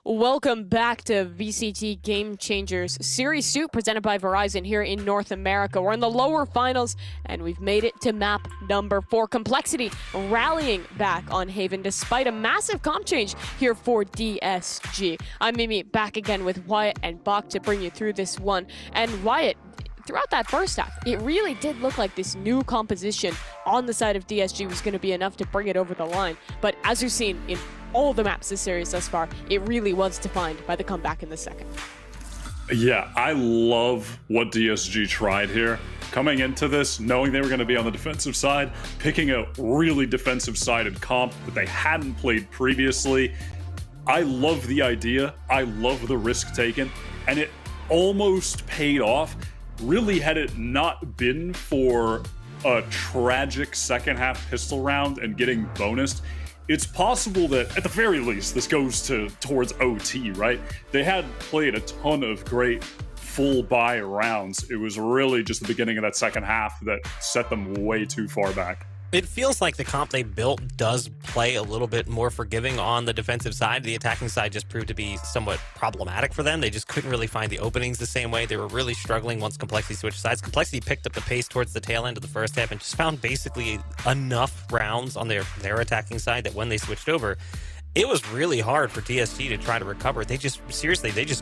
Welcome back to VCT Game Changers Series 2 presented by Verizon here in North America. We're in the lower finals and we've made it to map number 4. Complexity rallying back on Haven despite a massive comp change here for DSG. I'm Mimi back again with Wyatt and Bach to bring you through this one. And Wyatt, throughout that first half, it really did look like this new composition on the side of DSG was going to be enough to bring it over the line. But as you've seen in all the maps this series thus far, it really was defined by the comeback in the second. Yeah, I love what DSG tried here. Coming into this, knowing they were going to be on the defensive side, picking a really defensive-sided comp that they hadn't played previously. I love the idea. I love the risk taken, and it almost paid off. Really, had it not been for a tragic second half pistol round and getting bonused, it's possible that, at the very least, this goes towards OT, right? They had played a ton of great full buy rounds. It was really just the beginning of that second half that set them way too far back. It feels like the comp they built does play a little bit more forgiving on the defensive side. The attacking side just proved to be somewhat problematic for them. They just couldn't really find the openings the same way. They were really struggling once Complexity switched sides. Complexity picked up the pace towards the tail end of the first half and just found basically enough rounds on their attacking side that when they switched over, it was really hard for DSG to try to recover. They just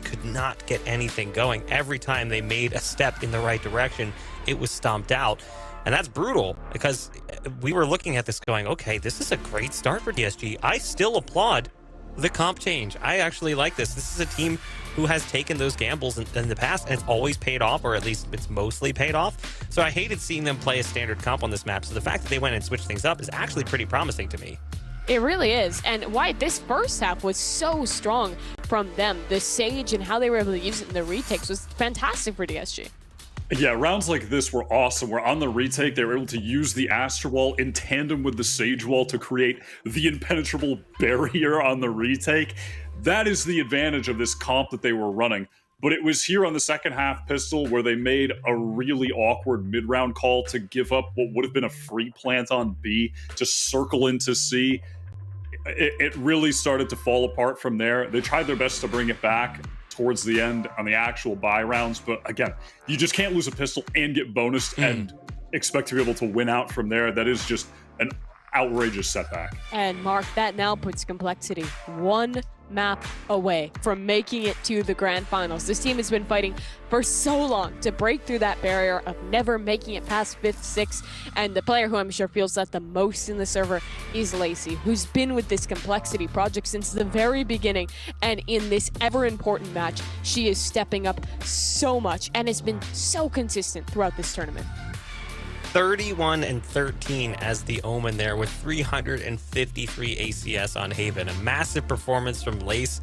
could not get anything going. Every time they made a step in the right direction, it was stomped out. And that's brutal because we were looking at this going, okay, this is a great start for DSG. I still applaud the comp change. I actually like this. This is a team who has taken those gambles in the past and it's always paid off, or at least it's mostly paid off. So I hated seeing them play a standard comp on this map. So the fact that they went and switched things up is actually pretty promising to me. It really is. And why this first half was so strong from them. The Sage and how they were able to use it in the retakes was fantastic for DSG. Yeah, rounds like this were awesome. Where on the retake, they were able to use the Astra Wall in tandem with the Sage Wall to create the impenetrable barrier on the retake. That is the advantage of this comp that they were running. But it was here on the second half pistol where they made a really awkward mid-round call to give up what would have been a free plant on B to circle into C. It really started to fall apart from there. They tried their best to bring it back towards the end on the actual buy rounds, but again, you just can't lose a pistol and get bonused and expect to be able to win out from there. That is just an outrageous setback. And Mark, that now puts Complexity one map away from making it to the grand finals. This team has been fighting for so long to break through that barrier of never making it past 5th, 6th, and the player who I'm sure feels that the most in the server is Lacey, who's been with this Complexity project since the very beginning, and in this ever important match, she is stepping up so much and has been so consistent throughout this tournament. 31-13 as the Omen there with 353 ACS on Haven. A massive performance from Lace,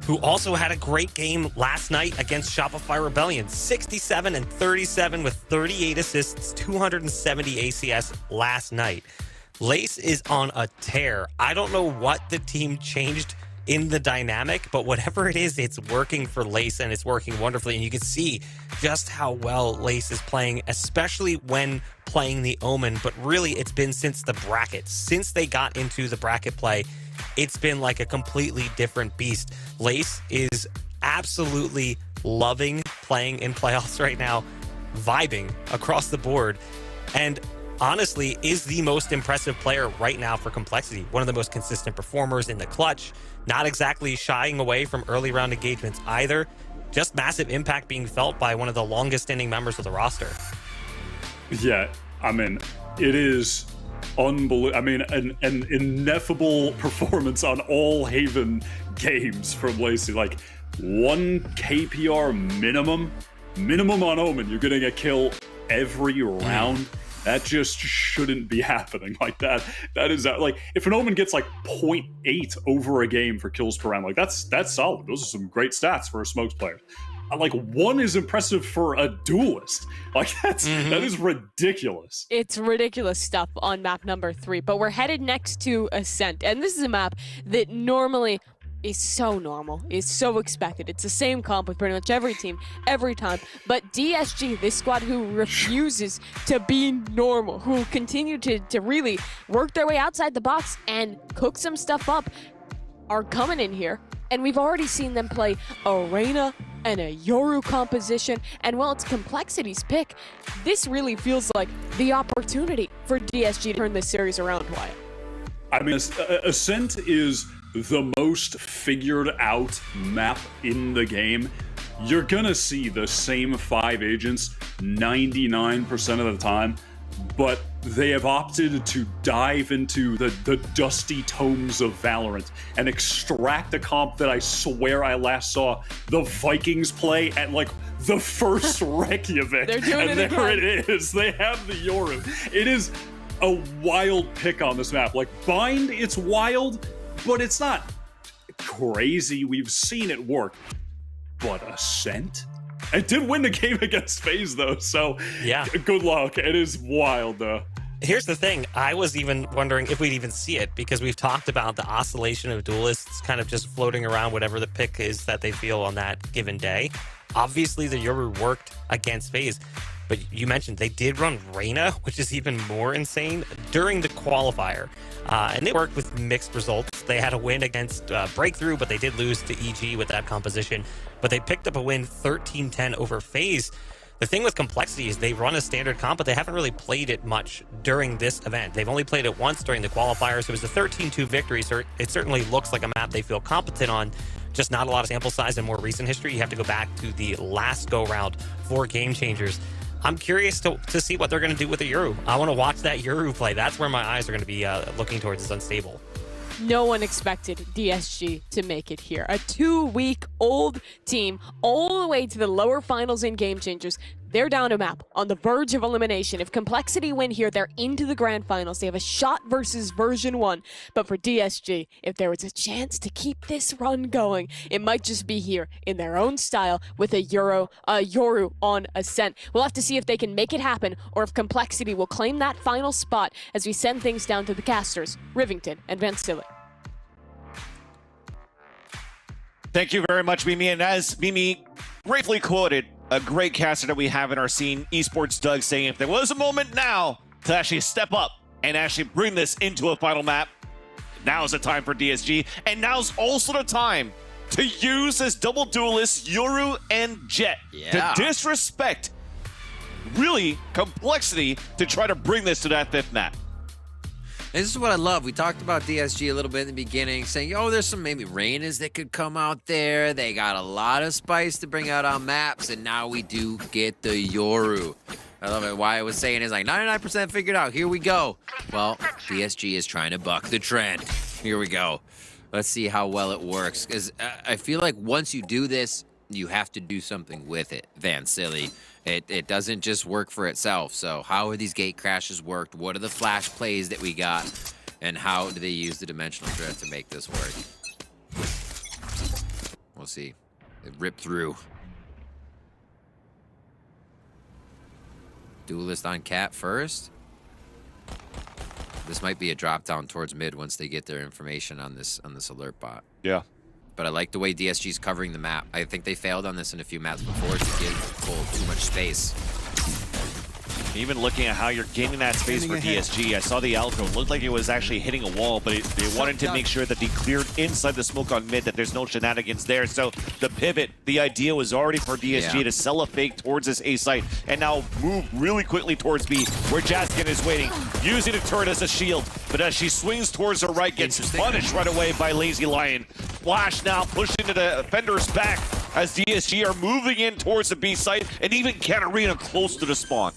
who also had a great game last night against Shopify Rebellion. 67-37 with 38 assists, 270 ACS last night. Lace is on a tear. I don't know what the team changed in the dynamic, but whatever it is, it's working for Lace and it's working wonderfully. And you can see just how well Lace is playing, especially when playing the Omen. But really, it's been since the bracket. Since they got into the bracket play, it's been like a completely different beast. Lace is absolutely loving playing in playoffs right now, vibing across the board, and honestly is the most impressive player right now for Complexity. One of the most consistent performers in the clutch, not exactly shying away from early round engagements either. Just massive impact being felt by one of the longest standing members of the roster. Yeah, I mean, it is unbelievable. I mean, an ineffable performance on all Haven games from Lacey. Like 1 KPR minimum on Omen. You're getting a kill every round. That just shouldn't be happening like that. That is like, if an Omen gets like 0.8 over a game for kills per round, like that's solid. Those are some great stats for a smokes player. Like 1 is impressive for a duelist. Like that is ridiculous. It's ridiculous stuff on map number 3, but we're headed next to Ascent, and this is a map that normally is so normal, is so expected. It's the same comp with pretty much every team, every time. But DSG, this squad who refuses to be normal, who continue to really work their way outside the box and cook some stuff up, are coming in here And we've already seen them play a Reyna and a Yoru composition, and while it's Complexity's pick, this really feels like the opportunity for DSG to turn this series around, Wyatt. I mean, Ascent is the most figured out map in the game. You're gonna see the same 5 agents 99% of the time, but they have opted to dive into the dusty tomes of Valorant and extract a comp that I swear I last saw the Vikings play at like the first Reykjavik. They're doing and it there again. it is. They have the Yoru. It is a wild pick on this map. Like Bind, it's wild, but it's not crazy. We've seen it work. But Ascent? It did win the game against FaZe though, so yeah, good luck. It is wild though. Here's the thing. I was even wondering if we'd even see it, because we've talked about the oscillation of duelists kind of just floating around whatever the pick is that they feel on that given day. Obviously, the Yoru worked against FaZe, but you mentioned they did run Reyna, which is even more insane, during the qualifier. And they worked with mixed results. They had a win against Breakthrough, but they did lose to EG with that composition. But they picked up a win 13-10 over FaZe. The thing with Complexity is they run a standard comp, but they haven't really played it much during this event. They've only played it once during the qualifiers. It was a 13-2 victory, so it certainly looks like a map they feel competent on. Just not a lot of sample size in more recent history. You have to go back to the last go-round for Game Changers. I'm curious to see what they're going to do with the Yoru. I want to watch that Yoru play. That's where my eyes are going to be looking towards. Is unstable. No one expected DSG to make it here. A 2-week-old team all the way to the lower finals in Game Changers. They're down a map on the verge of elimination. If Complexity win here, they're into the grand finals. They have a shot versus version 1. But for DSG, if there was a chance to keep this run going, it might just be here in their own style with a Yoru on Ascent. We'll have to see if they can make it happen, or if Complexity will claim that final spot as we send things down to the casters, Rivington and Van Silly. Thank you very much, Mimi. And as Mimi gratefully quoted, a great caster that we have in our scene, Esports Doug, saying if there was a moment now to actually step up and actually bring this into a final map, now's the time for DSG. And now's also the time to use this double duelist, Yoru and Jet, to disrespect, really, Complexity to try to bring this to that 5th map. This is what I love. We talked about DSG a little bit in the beginning, saying, oh, there's some maybe Reynas that could come out there. They got a lot of spice to bring out on maps, and now we do get the Yoru. I love it. Why I was saying is like 99% figured out. Here we go. Well, DSG is trying to buck the trend. Here we go. Let's see how well it works. Because I feel like once you do this, you have to do something with it, Van Silly. It doesn't just work for itself. So how are these gate crashes worked? What are the flash plays that we got? And how do they use the dimensional drift to make this work? We'll see. It ripped through. Duelist on Cat first. This might be a drop down towards mid once they get their information on this alert bot. Yeah. But I like the way DSG's covering the map. I think they failed on this in a few maps before to give Cole too much space. Even looking at how you're gaining that space for DSG, I saw the algo. Looked like it was actually hitting a wall, but they wanted to make sure that they cleared inside the smoke on mid, that there's no shenanigans there. So the pivot, the idea was already for DSG to sell a fake towards this A site and now move really quickly towards B, where Jaskin is waiting, using the turret as a shield. But as she swings towards her right, gets punished right away by Lazy Lion. Flash now pushed into the defender's back as DSG are moving in towards the B site, and even Katarina close to the spawn.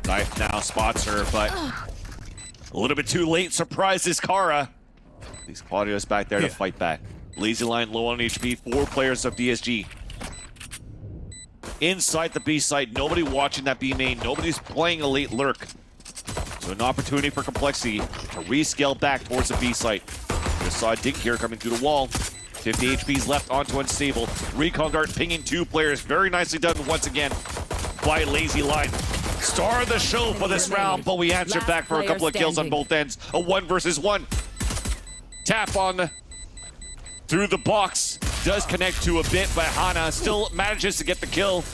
Knife now spots her, but a little bit too late. Surprises Kara. These Claudio's back there to fight back. Lazy Lion low on HP, 4 players of DSG. Inside the B site, nobody watching that B main, nobody's playing a late lurk. So an opportunity for Complexity to rescale back towards the B site. Just saw Dink here coming through the wall. 50 HP's left onto Unstable. Recon Dart pinging 2 players. Very nicely done once again by Lazy Lion. Star of the show for this round, but we answer back for a couple of kills on both ends. A 1 versus 1. Tap on through the box. Does connect to a bit, but Hana still manages to get the kill.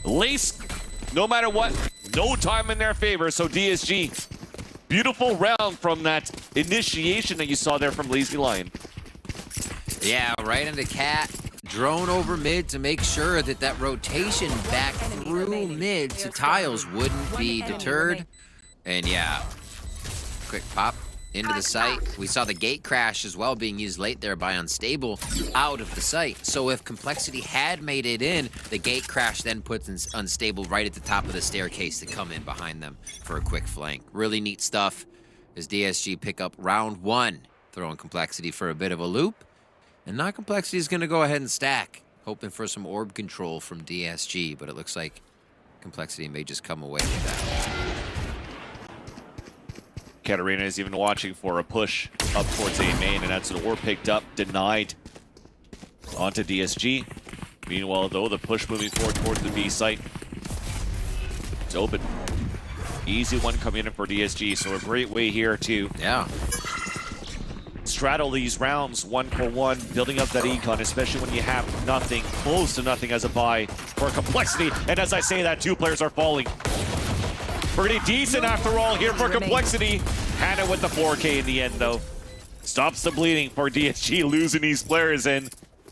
Lace, no matter what, no time in their favor, so DSG Beautiful round from that initiation that you saw there from Lazy Lion. Yeah, right into Cat. Drone over mid to make sure that that rotation back through mid to tiles wouldn't be deterred. And yeah, quick pop into the site. We saw the gate crash as well being used late there by Unstable out of the site. So if Complexity had made it in, the gate crash then puts Unstable right at the top of the staircase to come in behind them for a quick flank. Really neat stuff as DSG pick up round 1, throwing Complexity for a bit of a loop. And now Complexity is going to go ahead and stack, hoping for some orb control from DSG, but it looks like Complexity may just come away with that. Katarina is even watching for a push up towards A main, and that's an orb picked up, denied onto DSG. Meanwhile, though, the push moving forward towards the B site. It's open. Easy one coming in for DSG, so a great way here to straddle these rounds 1-for-1, building up that econ, especially when you have nothing, close to nothing as a buy for Complexity. And as I say that, 2 players are falling. Pretty decent after all here for Complexity. Hannah with the 4K in the end, though. Stops the bleeding for DSG, losing these players, and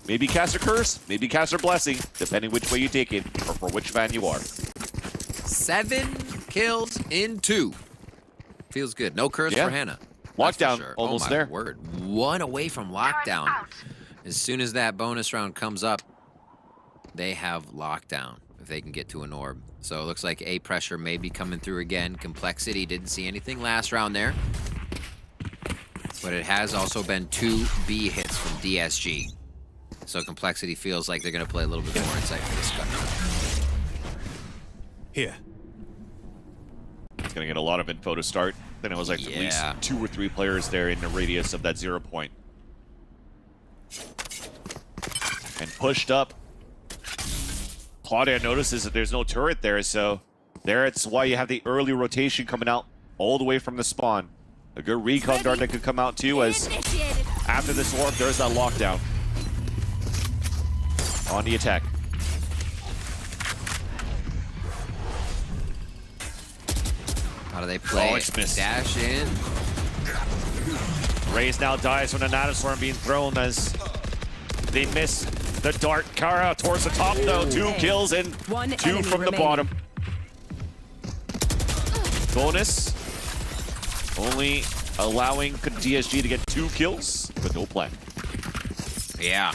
maybe cast a curse, maybe cast a blessing, depending which way you take it or for which fan you are. 7 kills in 2. Feels good. No curse for Hannah. Lockdown, sure. almost oh my there. Word. 1 away from lockdown. As soon as that bonus round comes up, they have lockdown if they can get to an orb. So it looks like A pressure may be coming through again. Complexity didn't see anything last round there. But it has also been 2 B hits from DSG. So Complexity feels like they're going to play a little bit more inside for this gun. Here. It's going to get a lot of info to start. Then it was like at least 2 or 3 players there in the radius of that 0 point. And pushed up. Claudia notices that there's no turret there, so it's why you have the early rotation coming out all the way from the spawn. A good recon dart that could come out too, as after this orb, there's that lockdown. On the attack. How do they play? Oh, it's missed. Dash in. Raze now dies from the Nanostorm being thrown as they miss the dart. Kara towards the top though. 2 kills and 2 from the bottom. Bonus. Only allowing DSG to get 2 kills, but no play. Yeah.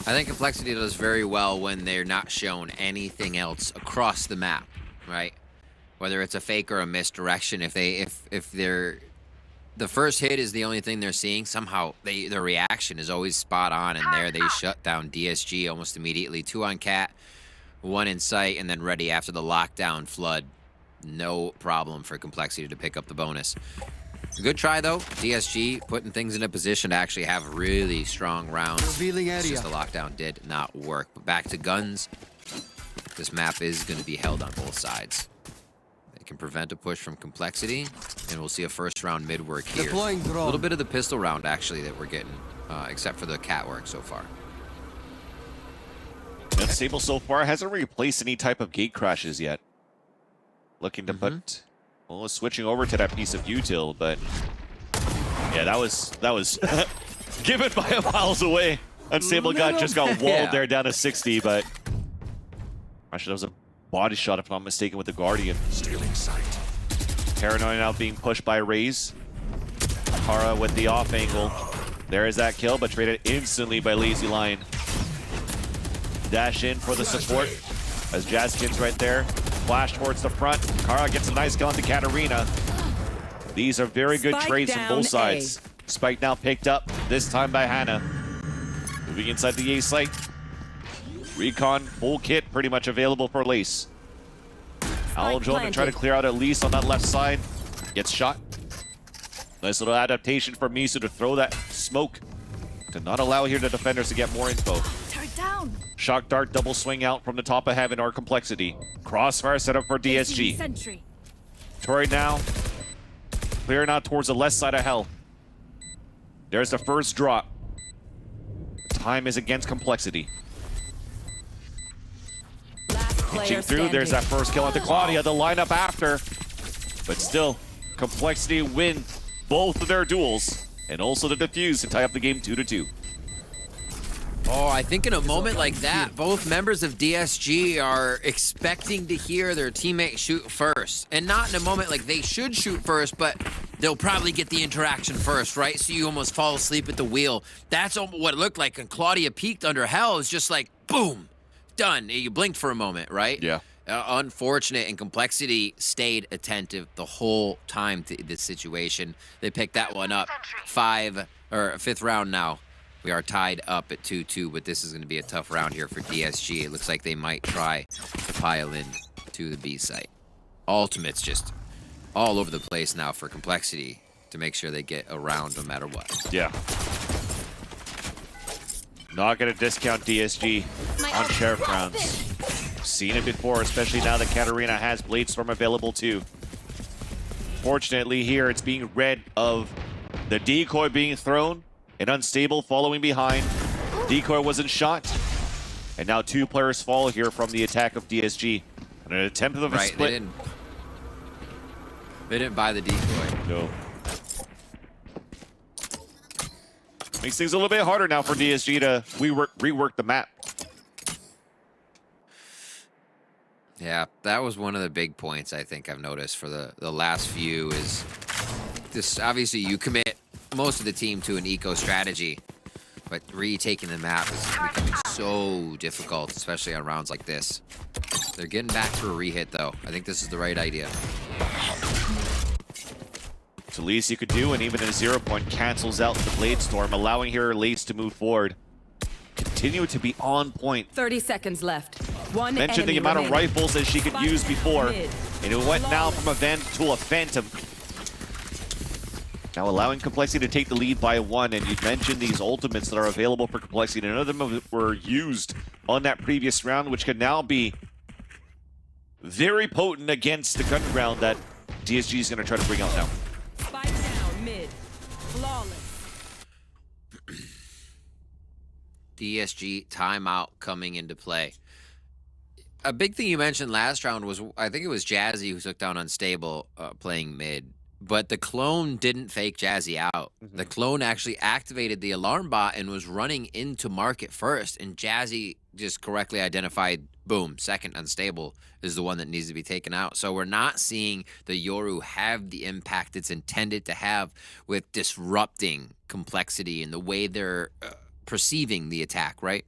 I think Complexity does very well when they're not shown anything else across the map, right? Whether it's a fake or a misdirection, if they're the first hit is the only thing they're seeing, somehow their reaction is always spot on, and there they shut down DSG almost immediately. 2 on Cat, 1 in sight, and then ready after the lockdown flood. No problem for Complexity to pick up the bonus. Good try though. DSG putting things in a position to actually have really strong rounds. It's just the lockdown did not work. But back to guns. This map is going to be held on both sides. They can prevent a push from Complexity, and we'll see a first round mid work here. A little bit of the pistol round actually that we're getting, except for the cat work so far. Unstable so far hasn't replaced any type of gate crashes yet. Looking to put, well, switching over to that piece of util, but yeah, that was given by miles away. Unstable just got walled there down to 60, but actually that was a body shot if I'm not mistaken with the Guardian. Stealing sight. Paranoid now being pushed by Raze. Kara with the off angle. There is that kill, but traded instantly by Lazy Lion. Dash in for the support as Jazzkin's right there. Flash towards the front. Kara gets a nice kill onto Katarina. These are very good trades from both sides. Spike now picked up, this time by Hannah. Moving inside the A site. Recon, full kit, pretty much available for Lace. Aljo to try to clear out at least on that left side. Gets shot. Nice little adaptation for Misu to throw that smoke to not allow here the defenders to get more info. Shock dart double swing out from the top of heaven or Complexity. Crossfire set up for DSG. Tori now clearing out towards the left side of hell. There's the first drop. Time is against Complexity. Reaching through, there's that first kill onto Claudia. The lineup after. But still, Complexity win both of their duels, and also the defuse to tie up the game 2-2. Oh, I think in a moment like that, both members of DSG are expecting to hear their teammate shoot first. And not in a moment like they should shoot first, but they'll probably get the interaction first, right? So you almost fall asleep at the wheel. That's what it looked like. And Claudia peeked under hell. It's just like, boom, done. You blinked for a moment, right? Yeah. Unfortunate, and Complexity stayed attentive the whole time to this situation. They picked that one up. Fifth round now. We are tied up at 2-2, but this is going to be a tough round here for DSG. It looks like they might try to pile in to the B site. Ultimate's just all over the place now for Complexity to make sure they get around no matter what. Yeah. Not going to discount DSG on sheriff rounds. Seen it before, especially now that Katarina has Bladestorm available too. Fortunately here, it's being read of the decoy being thrown and Unstable following behind. Decoy wasn't shot. And now 2 players fall here from the attack of DSG. And an attempt of a split. They didn't buy the decoy. No. Makes things a little bit harder now for DSG to rework the map. Yeah, that was one of the big points I think I've noticed for the last few is this. Obviously, you commit most of the team to an eco strategy, but retaking the map is becoming so difficult, especially on rounds like this. They're getting back for a rehit, though. I think this is the right idea. It's the least you could do, and even at a 0 point cancels out the Bladestorm, allowing here Lace to move forward. Continue to be on point. 30 seconds left. One Mentioned the amount of rifles that she could use before, and it went now from a Van to a Phantom. Now allowing Complexity to take the lead by 1, and you mentioned these ultimates that are available for Complexity. None of them were used on that previous round, which can now be very potent against the gun round that DSG is going to try to bring out now. Spike down mid. Flawless. DSG timeout coming into play. A big thing you mentioned last round was, I think it was Jazzy who took down Unstable playing mid, but the clone didn't fake Jazzy out. The clone actually activated the alarm bot and was running into market first, and Jazzy just correctly identified, boom, second Unstable is the one that needs to be taken out. So we're not seeing the Yoru have the impact it's intended to have with disrupting Complexity and the way they're perceiving the attack, right?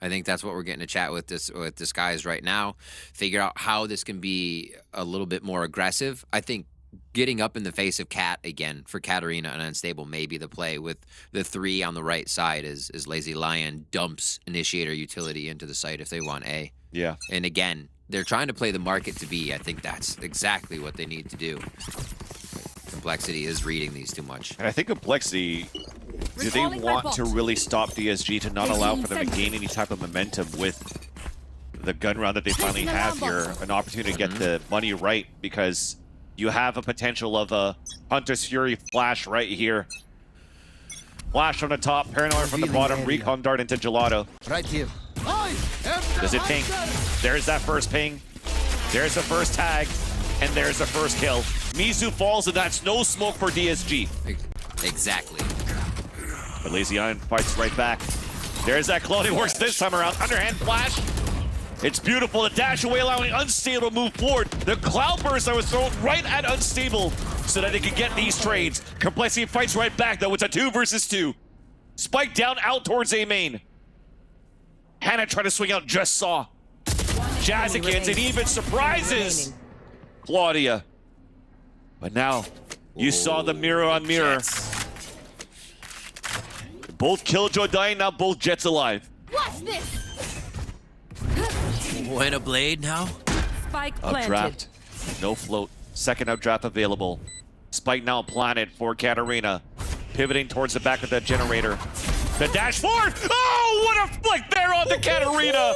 I think that's what we're getting to chat with this guys right now. Figure out how this can be a little bit more aggressive. I think getting up in the face of Cat again for Katarina and Unstable may be the play, with the 3 on the right side as Lazy Lion dumps Initiator utility into the site if they want A. Yeah. And again, they're trying to play the market to B. I think that's exactly what they need to do. Complexity is reading these too much. And I think Complexity, do they want to really stop DSG to not allow for them to gain any type of momentum with the gun round that they finally have here? An opportunity to get the money right, because you have a potential of a Hunter's Fury flash right here. Flash from the top, Paranoid from the bottom, Recon Dart into Gelato. Right here. Does it ping? There's that first ping. There's the first tag. And there's the first kill. Mizu falls, and that's no smoke for DSG. Exactly. But Lazy Iron fights right back. There's that clone. It works this time around. Underhand flash. It's beautiful. The dash away, allowing Unstable to move forward. The Cloud Burst that was thrown right at Unstable so that it could get these trades. Complexity fights right back, though. It's a 2 versus 2. Spike down out towards A main. Hannah trying to swing out, just saw. Jazzikins, and even surprises Claudia. But now, you saw the mirror on mirror. Both Killjoy dying, now both Jets alive. What's this? When a blade now? Spike planted. Updraft, no float. Second updraft available. Spike now planted for Katarina. Pivoting towards the back of the generator. The dash forward. Oh, what a flick there on the Katarina.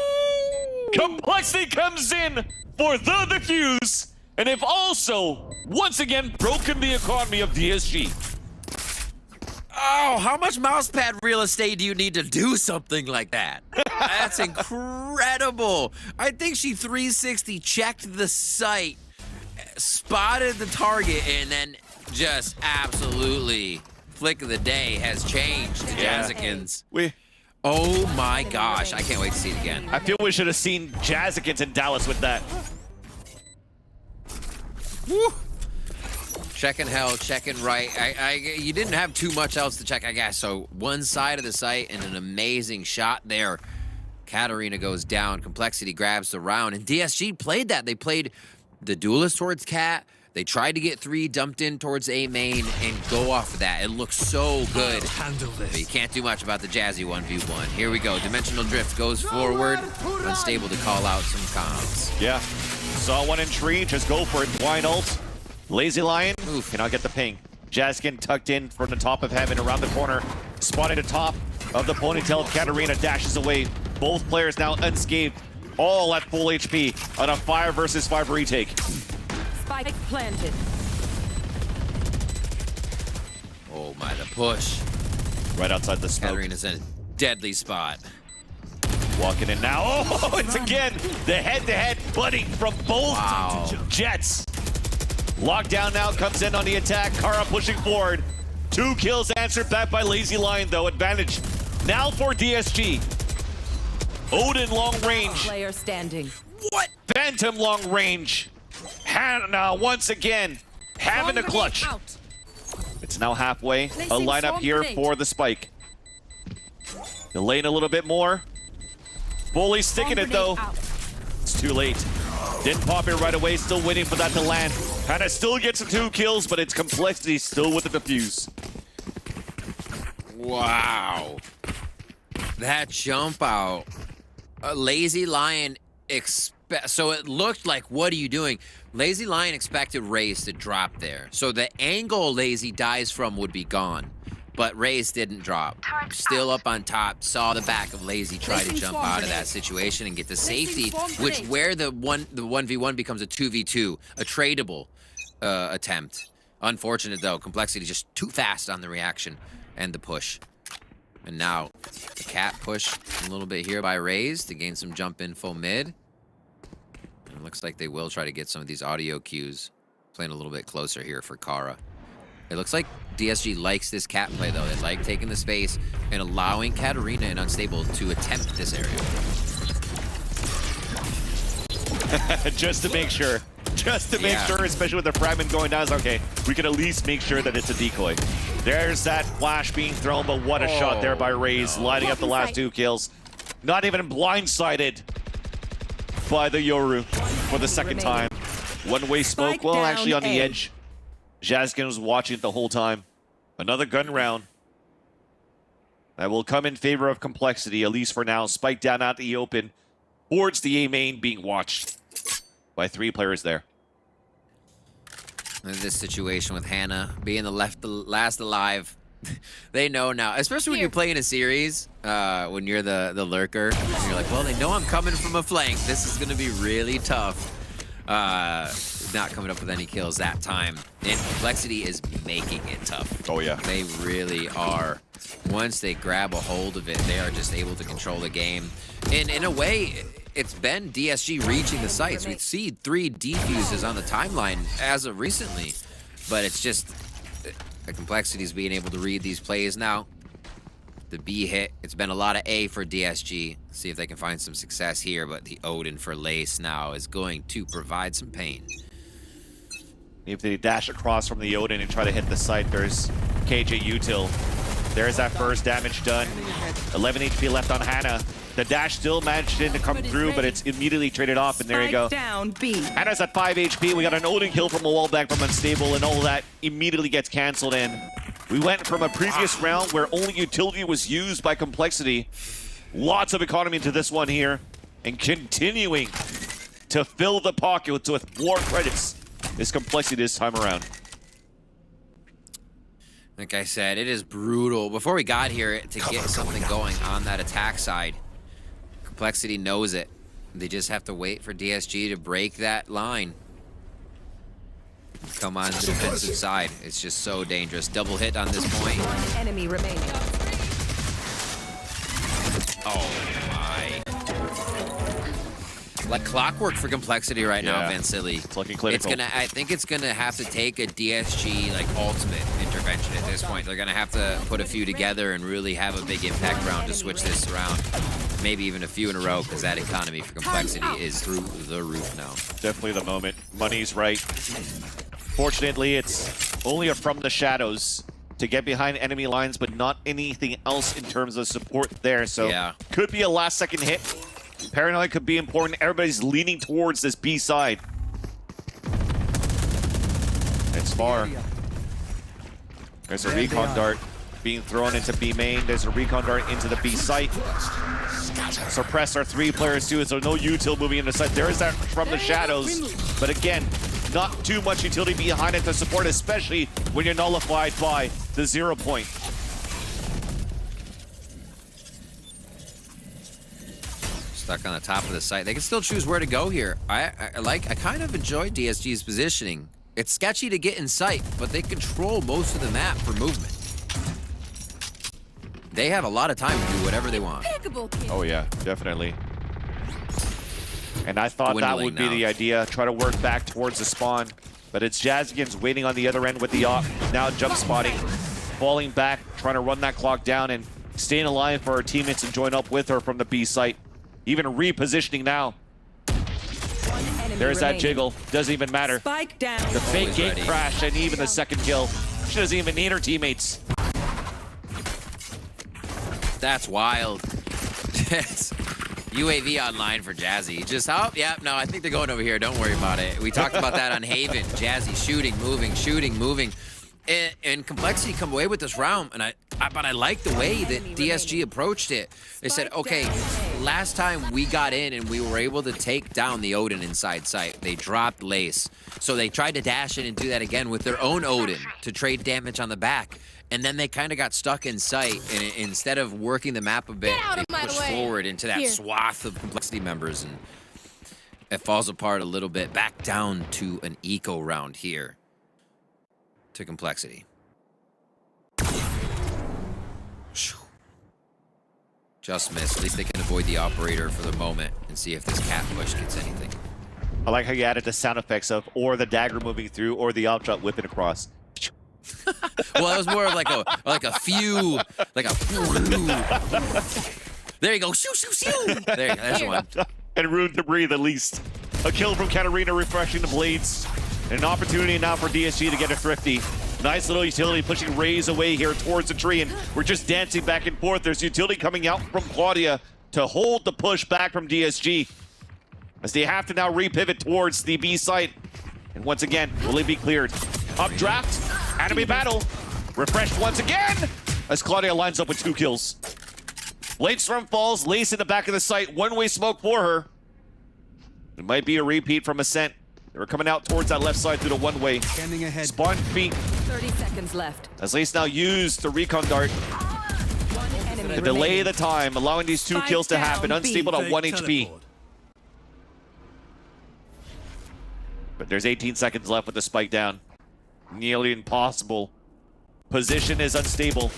Complexity comes in for the defuse. And they've also, once again, broken the economy of DSG. Oh, how much mousepad real estate do you need to do something like that? That's incredible. I think she 360 checked the site, spotted the target and then just absolutely flick of the day has changed to Jazzikins. Oh my gosh, I can't wait to see it again. I feel we should have seen Jazzikins in Dallas with that. Woo. Checking hell, checking right. You didn't have too much else to check, I guess. So one side of the site and an amazing shot there. Katarina goes down. Complexity grabs the round. And DSG played that. They played the duelist towards Cat. They tried to get 3 dumped in towards A main and go off of that. It looks so good. Handle this. But you can't do much about the Jazzy 1v1. Here we go. Dimensional Drift goes forward. Unstable to call out some comms. Yeah. Saw one in tree. Just go for it. Blind ult. Lazy Lion. Oof. Cannot get the ping. Jazzkin tucked in from the top of heaven around the corner. Spotting the top of the ponytail. Katarina dashes away. Both players now unscathed. All at full HP on a 5 versus 5 retake. Spike planted. Oh my, the push. Right outside the smoke. Katarina's in a deadly spot. Walking in now. Oh, it's again the head-to-head buddy from both Jets. Lockdown now comes in on the attack. Kara pushing forward. 2 kills answered back by Lazy Lion, though. Advantage now for DSG. Odin long range. Player standing. What? Phantom long range. Hannah once again having a clutch. It's now halfway. A lineup here for the spike. Delaying a little bit more. Fully sticking it though. It's too late. Didn't pop it right away. Still waiting for that to land. Hannah still gets the 2 kills, but it's Complexity still with the defuse. Wow. That jump out. Lazy Lion so it looked like, what are you doing? Lazy Lion expected Raze to drop there. So the angle Lazy dies from would be gone. But Raze didn't drop. Still up on top. Saw the back of Lazy try to jump out of that situation and get the safety, which where the 1v1 becomes a 2v2, a tradable attempt. Unfortunate though, Complexity just too fast on the reaction and the push. And now the cat push a little bit here by Raze to gain some jump info mid. And it looks like they will try to get some of these audio cues. Playing a little bit closer here for Kara. It looks like DSG likes this cat play though. They like taking the space and allowing Katarina and Unstable to attempt this area. Just to make sure. Just to make sure, especially with the fragment going down, it's okay. We can at least make sure that it's a decoy. There's that flash being thrown, but what a shot there by Raze, lighting up the last 2 kills. Not even blindsided by the Yoru for the second time. One-way smoke, well, actually on the edge. Jazzkin was watching it the whole time. Another gun round. That will come in favor of Complexity, at least for now. Spike down out the open, towards the A main, being watched by 3 players there. In this situation with Hannah being the last alive, they know now, especially when you're playing a series, when you're the lurker, and you're like, well, they know I'm coming from a flank. This is going to be really tough. Not coming up with any kills that time. And Complexity is making it tough. Oh, yeah. They really are. Once they grab a hold of it, they are just able to control the game. And in a way, it's been DSG reaching the sites. We see 3 defuses on the timeline as of recently, but it's just the Complexity's being able to read these plays now. The B hit, it's been a lot of A for DSG. See if they can find some success here, but the Odin for Lace now is going to provide some pain. If they dash across from the Odin and try to hit the site, there's KJ Util. There's that first damage done. 11 HP left on Hannah. The dash still managed to come through, but it's immediately traded off, and there you go. Down B. Hannah's at 5 HP. We got an Odin kill from a wall back from Unstable, and all that immediately gets canceled in. We went from a previous round where only utility was used by Complexity. Lots of economy into this one here, and continuing to fill the pocket with more credits. This Complexity this time around. Like I said, it is brutal. Before we got here, to get something going on that attack side, Complexity knows it. They just have to wait for DSG to break that line. Come on the defensive side. It's just so dangerous. Double hit on this point. One enemy remaining. Oh my. like clockwork for Complexity right now, Yeah. Vansili. It's looking clinical. I think it's gonna have to take a DSG like ultimate intervention at this point. They're gonna have to put a few together and really have a big impact round to switch this around. Maybe even a few in a row, because that economy for Complexity is through the roof now. Definitely the moment. Money's right. Fortunately, it's only a from the shadows to get behind enemy lines, but not anything else in terms of support there. So Yeah. could be a last second hit. Paranoid could be important. Everybody's leaning towards this B side. It's far. There's a recon dart being thrown into B main. There's a recon dart into the B site. Suppress our 3 players too, so no util moving into site. There is that from the shadows, but again, not too much utility behind it to support, especially when you're nullified by the 0 point. Stuck on the top of the site. They can still choose where to go here. I kind of enjoy DSG's positioning. It's sketchy to get in sight, but they control most of the map for movement. They have a lot of time to do whatever they want. Oh yeah, definitely. And I thought that Dwindling would be now. the idea, try to work back towards the spawn. But it's Jazzigan's waiting on the other end with the op, now jump spotting, falling back, trying to run that clock down and staying alive for her teammates and join up with her from the B site. Even repositioning now. There's that jiggle, doesn't even matter. Spike down. The fake Always gate ready. crash and even the second kill. She doesn't even need her teammates. That's wild. Yes. UAV online for Jazzy. Just, oh, yeah, no, I think they're going over here. Don't worry about it. We talked about that on Haven. Jazzy shooting, moving. And Complexity come away with this round, and but I like the way that DSG approached it. They said, okay, last time we got in and we were able to take down the Odin inside sight. They dropped Lace. So they tried to dash in and do that again with their own Odin to trade damage on the back. And then they kind of got stuck in sight, and instead of working the map a bit, they pushed forward into that swath of Complexity members, and it falls apart a little bit. Back down to an eco round here to Complexity. Just missed. At least they can avoid the operator for the moment and see if this cat push gets anything. I like how you added the sound effects of or the dagger moving through or the op shot whipping across. Well, that was more of like a few, like a. There you go. Shoo, shoo, shoo. There you go. That's one. And room to breathe at least. A kill from Katarina refreshing the blades. And an opportunity now for DSG to get a thrifty. Nice little utility pushing Raze away here towards the tree, and we're just dancing back and forth. There's utility coming out from Claudia to hold the push back from DSG. As they have to now repivot towards the B site. And once again, will it be cleared? Updraft, enemy battle, refreshed once again, as Claudia lines up with 2 kills. Blade Storm falls, Lace in the back of the site, one-way smoke for her. It might be a repeat from Ascent. They were coming out towards that left side through the one-way. Scanning ahead. Spawn feet, 30 seconds left. as Lace now used the recon dart One enemy to delay remaining. the time, allowing these 2 Spike kills to down, happen. Unstable at 1 HP. Teleport. But there's 18 seconds left with the spike down. Nearly impossible. Position is unstable.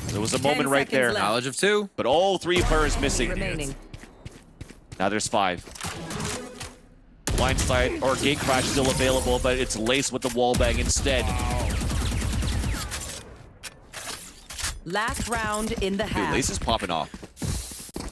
There was a 10 moment right seconds there, left. Knowledge of 2. but all 3 players missing. Remaining. Now there's 5. Blindside or gate crash still available, but it's Lace with the wall bang instead. Last round in the Dude, half. Lace is popping off.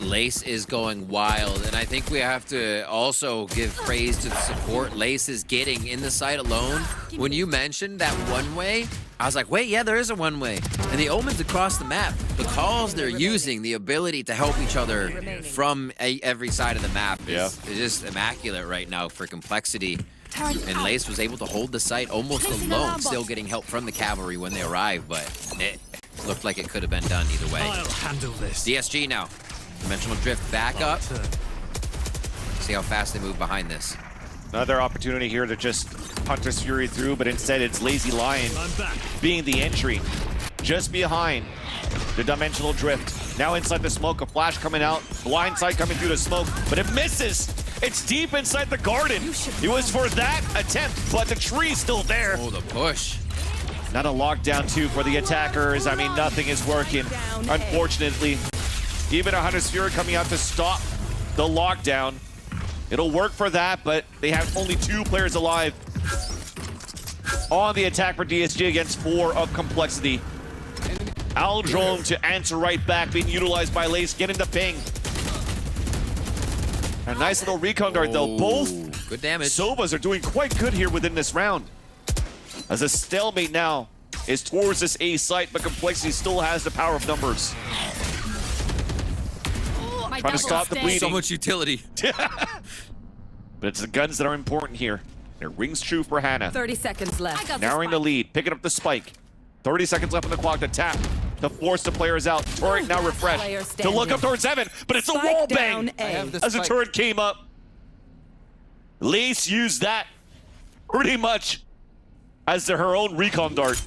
Lace is going wild, and I think we have to also give praise to the support Lace is getting in the site alone. When you mentioned that one-way, I was like, wait, yeah, there is a one-way. And the omens across the map, the calls they're using, the ability to help each other from every side of the map is just immaculate right now for Complexity. And Lace was able to hold the site almost alone, still getting help from the cavalry when they arrived, but it looked like it could have been done either way. I'll handle this. DSG now. Dimensional drift back up. See how fast they move behind this. Another opportunity here to just Hunter's Fury through, but instead it's Lazy Lion I'm back. being the entry. Just behind the Dimensional Drift. Now inside the smoke, a flash coming out. Blindside coming through the smoke, but it misses. It's deep inside the garden. It was for that attempt, but the tree's still there. Oh, the push. Not a lockdown too for the attackers. I mean, nothing is working, unfortunately. Even a Hunter's Fury coming out to stop the lockdown. It'll work for that, but they have only 2 players alive on the attack for DSG against 4 of complexity. Aldrome to answer right back, being utilized by Lace, getting the ping. A nice little recon dart though. Both good damage. Sovas are doing quite good here within this round. As a stalemate now is towards this A site, but complexity still has the power of numbers. Trying to stop the bleeding. So much utility. But it's the guns that are important here. It rings true for Hannah. 30 seconds left. Narrowing the lead, picking up the spike. 30 seconds left on the clock to tap, to force the players out. Turret now refreshed to look up towards Evan, but it's a wall bang as the turret came up. Lace used that pretty much as her own recon dart.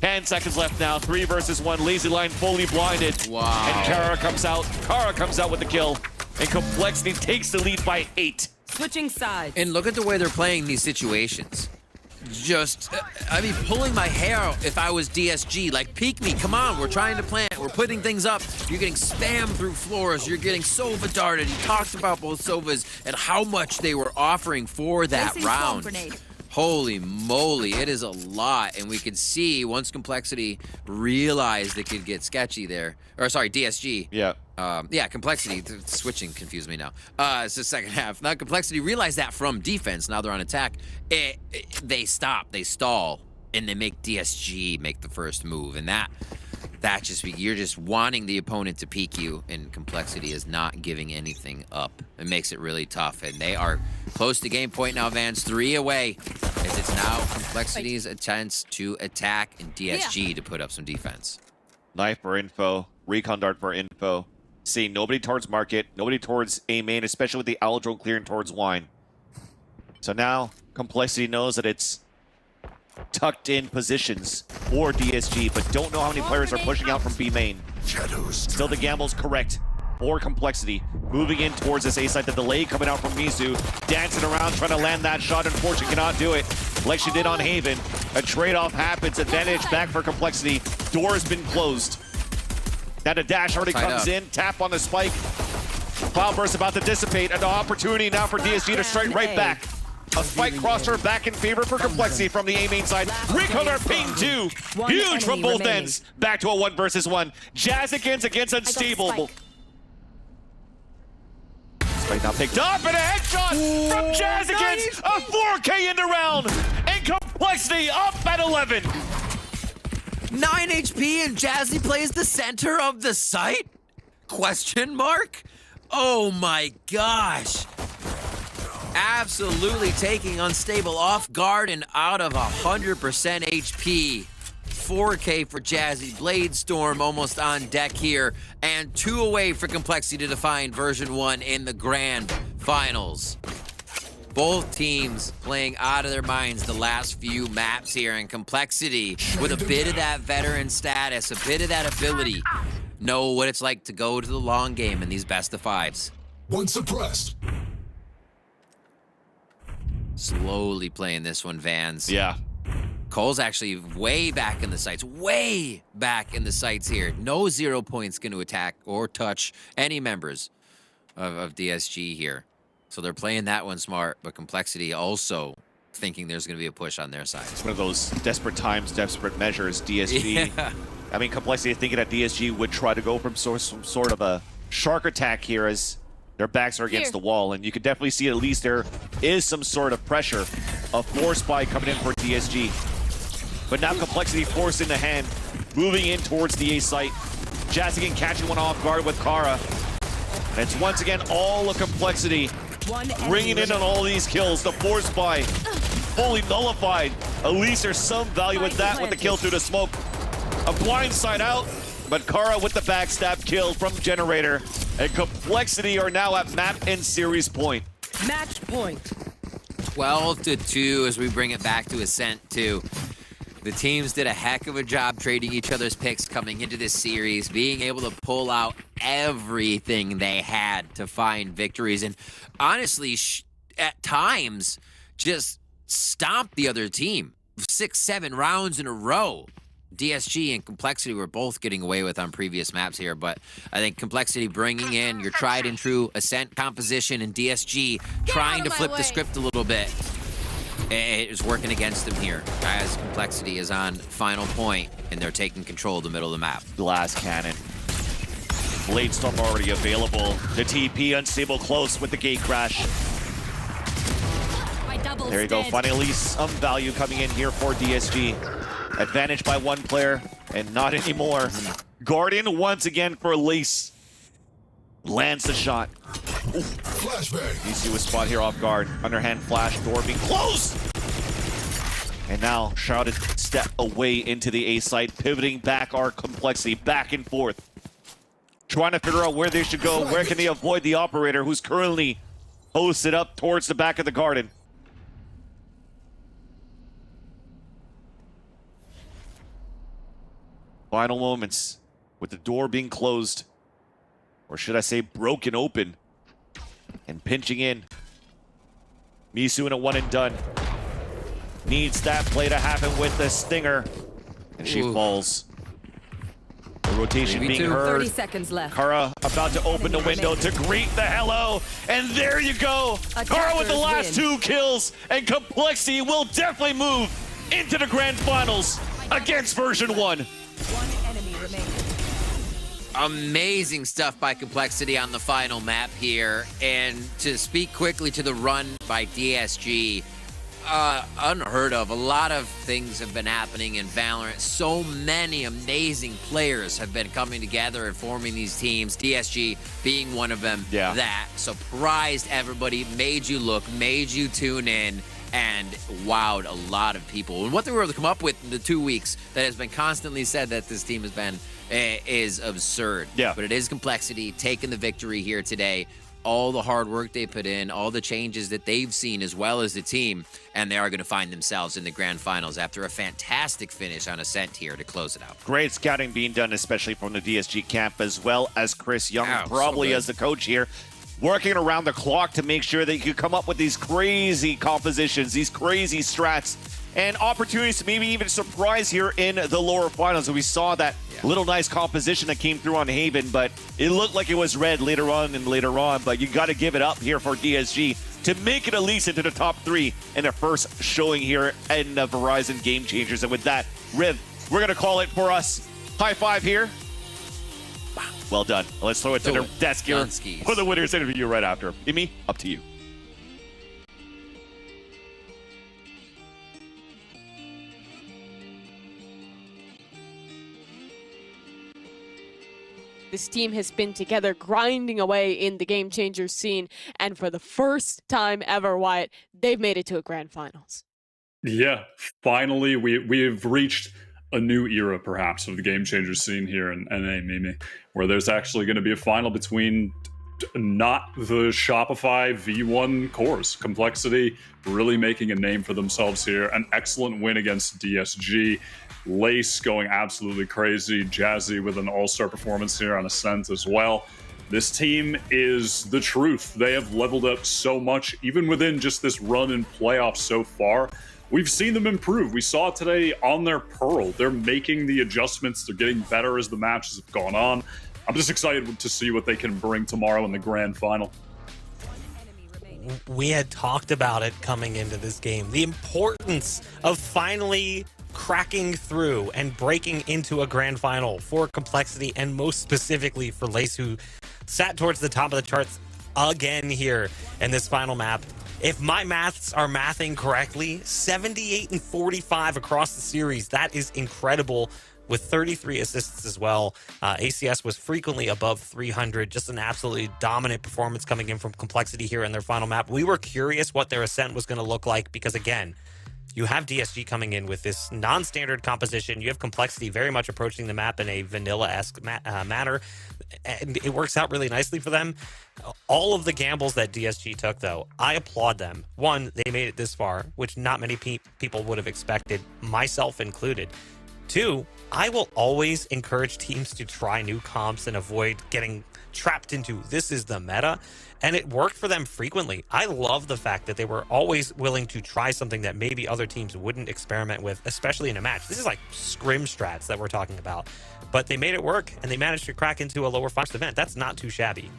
10 seconds left now, 3 versus 1. Lazy Line fully blinded. Wow. And Kara comes out with the kill. And Complexity takes the lead by 8. Switching sides. And look at the way they're playing these situations. Just, I mean, pulling my hair out if I was DSG. Like, peek me, come on, we're trying to plant, we're putting things up. You're getting spammed through floors, you're getting Sova darted. He talked about both Sovas and how much they were offering for that round. Holy moly, it is a lot. And we could see once Complexity realized it could get sketchy there. Or sorry, DSG. Yeah. Yeah, Complexity, switching confused me now. It's the second half. Now Complexity realized that from defense, now they're on attack. They stop, they stall, and they make DSG make the first move. And that just, you're just wanting the opponent to peek you, and Complexity is not giving anything up. It makes it really tough, and they are close to game point now, Vans. 3 away, as it's now Complexity's attempts to attack and DSG to put up some defense. Knife for info, recon dart for info. See, nobody towards market, nobody towards A main, especially with the Aldrome clearing towards wine. So now Complexity knows that it's tucked in positions for DSG, but don't know how many players are pushing out from B main. Still the gamble's correct for Complexity. Moving in towards this A side, the delay coming out from Mizu. Dancing around, trying to land that shot. Unfortunately, cannot do it like she did on Haven. A trade-off happens. Advantage back for Complexity. Door has been closed. Now the dash already comes in. Tap on the spike. Cloud burst about to dissipate. An opportunity now for DSG to strike right back. A spike crosser back in favor for Complexity from the A main side. Recon are ping 2. Huge from both ends. Back to a 1 versus 1. Jazzikins against Unstable. Spike now picked up and a headshot from Jazzikins. A 4K in the round. And Complexity up at 11. 9 HP and Jazzy plays the center of the site? Question mark? Oh my gosh. Absolutely taking Unstable off guard and out of 100% HP. 4K for Jazzy. Blade Storm almost on deck here. And 2 away for Complexity to define version 1 in the grand finals. Both teams playing out of their minds the last few maps here, and Complexity with a bit of that veteran status, a bit of that ability, know what it's like to go to the long game in these best of 5s. One suppressed. Slowly playing this one, Vans. Yeah. Cole's actually way back in the sights, way back in the sights here. No 0 points going to attack or touch any members of DSG here. So they're playing that one smart, but Complexity also thinking there's going to be a push on their side. It's one of those desperate times, desperate measures. DSG. Yeah. I mean, Complexity thinking that DSG would try to go from some sort of a shark attack here as their backs are against the wall. And you can definitely see at least there is some sort of pressure. A force spy coming in for DSG. But now Complexity forcing the hand, moving in towards the A site. Jazzigan catching one off guard with Kara. And it's once again all of Complexity bringing in on all these kills. The force spy fully nullified. At least there's some value with that with the kill through the smoke. A blind side out, but Kara with the backstab kill from Generator. And Complexity are now at map and series point. Match point. 12-2 as we bring it back to Ascent 2. The teams did a heck of a job trading each other's picks coming into this series, being able to pull out everything they had to find victories, and honestly, at times, just stomp the other team. 6-7 rounds in a row. DSG and Complexity were both getting away with on previous maps here, but I think Complexity bringing in your tried and true Ascent composition and DSG trying to flip the script a little bit. It is working against them here as Complexity is on final point and they're taking control of the middle of the map. Glass cannon. Blade Storm already available. The TP unstable close with the gate crash. There you go. Finally, some value coming in here for DSG. Advantage by one player, and not anymore. Guardian once again for Lacey. Lands the shot. Flashbang. You see a spot here off guard. Underhand flash, door being closed. And now Shrouded step away into the A site, pivoting back our Complexity, back and forth. Trying to figure out where they should go. Where can they avoid the operator who's currently posted up towards the back of the garden. Final moments with the door being closed, or should I say broken open, and pinching in. Misu in a one and done. Needs that play to happen with the stinger, and she falls. The rotation being heard. 30 seconds left. Kara about to open the window to greet the hello, and there you go. Kara with the last 2 kills, and Complexity will definitely move into the grand finals against version 1. One enemy remaining. Amazing stuff by Complexity on the final map here. And to speak quickly to the run by DSG, unheard of. A lot of things have been happening in Valorant. So many amazing players have been coming together and forming these teams. DSG being one of them. Yeah. That surprised everybody, made you look, made you tune in, and wowed a lot of people. And what they were able to come up with in the 2 weeks that has been constantly said that this team has been is absurd. Yeah. But it is Complexity taking the victory here today. All the hard work they put in, all the changes that they've seen as well as the team, and they are going to find themselves in the grand finals after a fantastic finish on Ascent here to close it out. Great scouting being done, especially from the DSG camp, as well as Chris Young, probably so as the coach here, working around the clock to make sure that you can come up with these crazy compositions, these crazy strats, and opportunities to maybe even surprise here in the lower finals. And we saw that little nice composition that came through on Haven, but it looked like it was red later on, but you got to give it up here for DSG to make it at least into the top 3 in their first showing here in the Verizon Game Changers. And with that, Riv, we're going to call it for us. High five here. Well done. Let's throw it to the desk here for the winners interview right after. Imi, up to you. This team has been together grinding away in the Game Changers scene, and for the first time ever, Wyatt, they've made it to a grand finals. Yeah, finally, we've reached a new era, perhaps, of the Game Changers scene here in NA, Mimi, where there's actually going to be a final between not the Shopify V1 cores. Complexity really making a name for themselves here. An excellent win against DSG. Lace going absolutely crazy. Jazzy with an all-star performance here on Ascent as well. This team is the truth. They have leveled up so much, even within just this run in playoffs so far. We've seen them improve. We saw it today on their Pearl. They're making the adjustments. They're getting better as the matches have gone on. I'm just excited to see what they can bring tomorrow in the grand final. We had talked about it coming into this game. The importance of finally cracking through and breaking into a grand final for Complexity, and most specifically for Lace, who sat towards the top of the charts again here in this final map. If my maths are mathing correctly, 78 and 45 across the series. That is incredible, with 33 assists as well. ACS was frequently above 300. Just an absolutely dominant performance coming in from Complexity here in their final map. We were curious what their Ascent was going to look like because, again, you have DSG coming in with this non-standard composition. You have Complexity very much approaching the map in a vanilla-esque manner, and it works out really nicely for them. All of the gambles that DSG took, though, I applaud them. One, they made it this far, which not many people would have expected, myself included. Two, I will always encourage teams to try new comps and avoid getting trapped into this is the meta, and it worked for them frequently. I love the fact that they were always willing to try something that maybe other teams wouldn't experiment with, especially in a match. This is like scrim strats that we're talking about, but they made it work and they managed to crack into a lower finals event. That's not too shabby.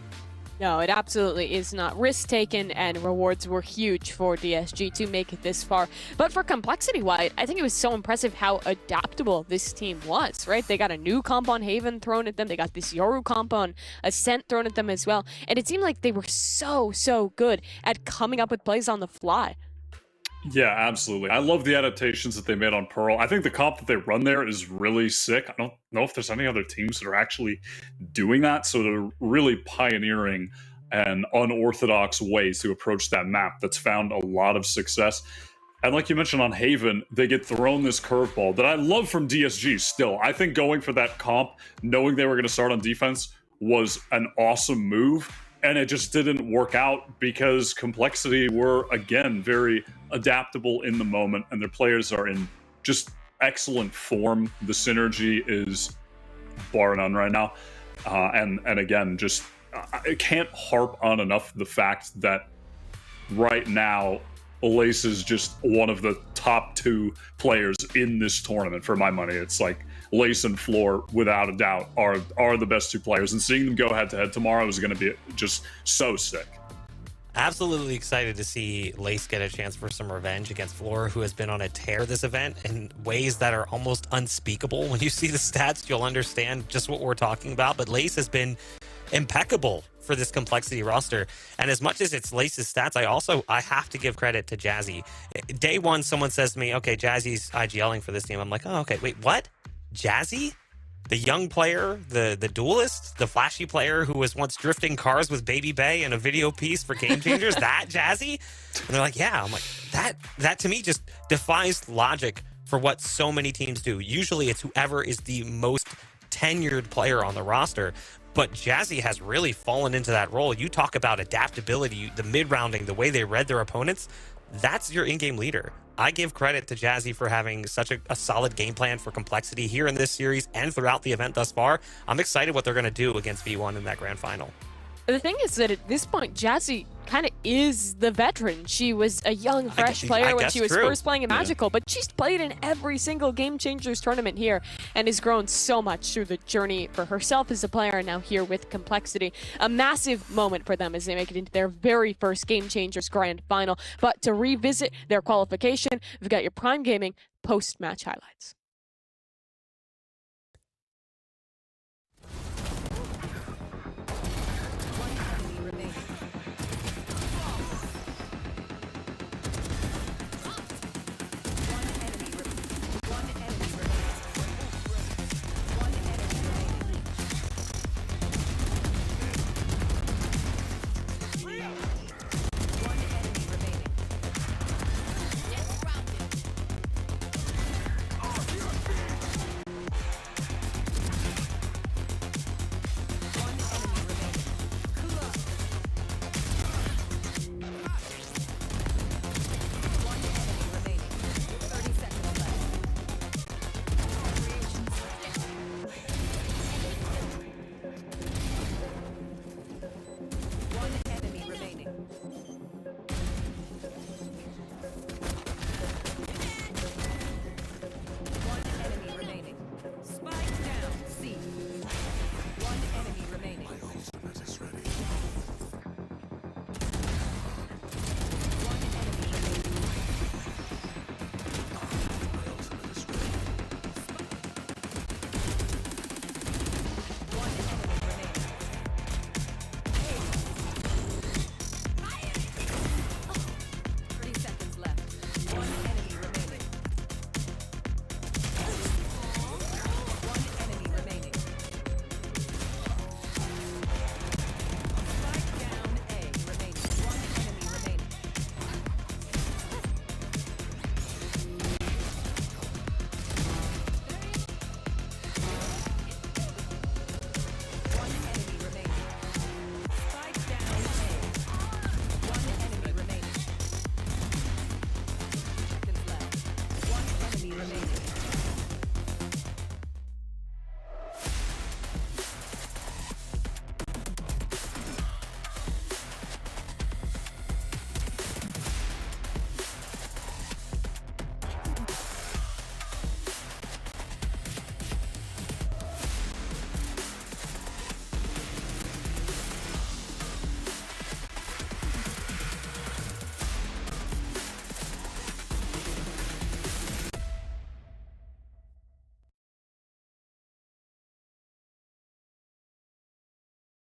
No, it absolutely is not. Risk taken and rewards were huge for DSG to make it this far. But for complexity wide, I think it was so impressive how adaptable this team was, right? They got a new comp on Haven thrown at them. They got this Yoru comp on Ascent thrown at them as well. And it seemed like they were so good at coming up with plays on the fly. Yeah, absolutely. I love the adaptations that they made on Pearl. I think the comp that they run there is really sick. I don't know if there's any other teams that are actually doing that. So they're really pioneering an unorthodox way to approach that map that's found a lot of success. And like you mentioned on Haven, they get thrown this curveball that I love from DSG still. I think going for that comp, knowing they were going to start on defense, was an awesome move. And it just didn't work out because Complexity were, again, very adaptable in the moment, and their players are in just excellent form. The synergy is bar none right now. And again, just I can't harp on enough the fact that right now, Lacey is just one of the top 2 players in this tournament for my money. It's like Lacey and Floor, without a doubt, are the best 2 players. And seeing them go head-to-head tomorrow is going to be just so sick. Absolutely excited to see Lace get a chance for some revenge against Floor, who has been on a tear this event in ways that are almost unspeakable. When you see the stats, you'll understand just what we're talking about. But Lace has been impeccable for this Complexity roster. And as much as it's Lace's stats, I have to give credit to Jazzy. Day one, someone says to me, okay, Jazzy's IGLing for this team. I'm like, oh, okay, wait, what? Jazzy? The young player, the duelist, the flashy player who was once drifting cars with Baby Bay in a video piece for Game Changers, that Jazzy? And they're like, yeah. I'm like, that to me just defies logic for what so many teams do. Usually it's whoever is the most tenured player on the roster. But Jazzy has really fallen into that role. You talk about adaptability, the mid-rounding, the way they read their opponents. That's your in-game leader. I give credit to Jazzy for having such a solid game plan for Complexity here in this series and throughout the event thus far. I'm excited what they're going to do against V1 in that grand final. The thing is that at this point, Jazzy kind of is the veteran. She was a young, fresh player when she was first playing in Magical, but she's played in every single Game Changers tournament here and has grown so much through the journey for herself as a player and now here with Complexity. A massive moment for them as they make it into their very first Game Changers grand final. But to revisit their qualification, we've got your Prime Gaming post-match highlights.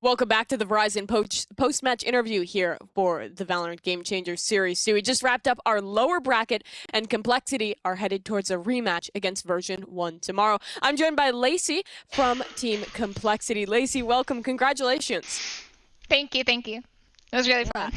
Welcome back to the Verizon post-match interview here for the Valorant Game Changers Series 2. We just wrapped up our lower bracket, and Complexity are headed towards a rematch against version 1 tomorrow. I'm joined by Lacey from Team Complexity. Lacey, welcome. Congratulations. Thank you. It was really fun.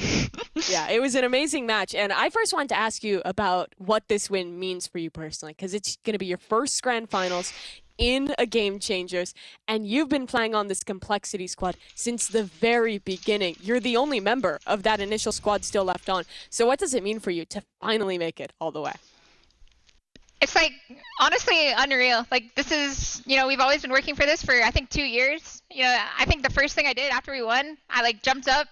Yeah, it was an amazing match. And I first wanted to ask you about what this win means for you personally, because it's going to be your first grand finals in a Game Changers, and you've been playing on this Complexity squad since the very beginning. You're the only member of that initial squad still left on. So what does it mean for you to finally make it all the way? It's like, honestly, unreal. Like, this is, we've always been working for this for, I think, 2 years. I think the first thing I did after we won, I jumped up.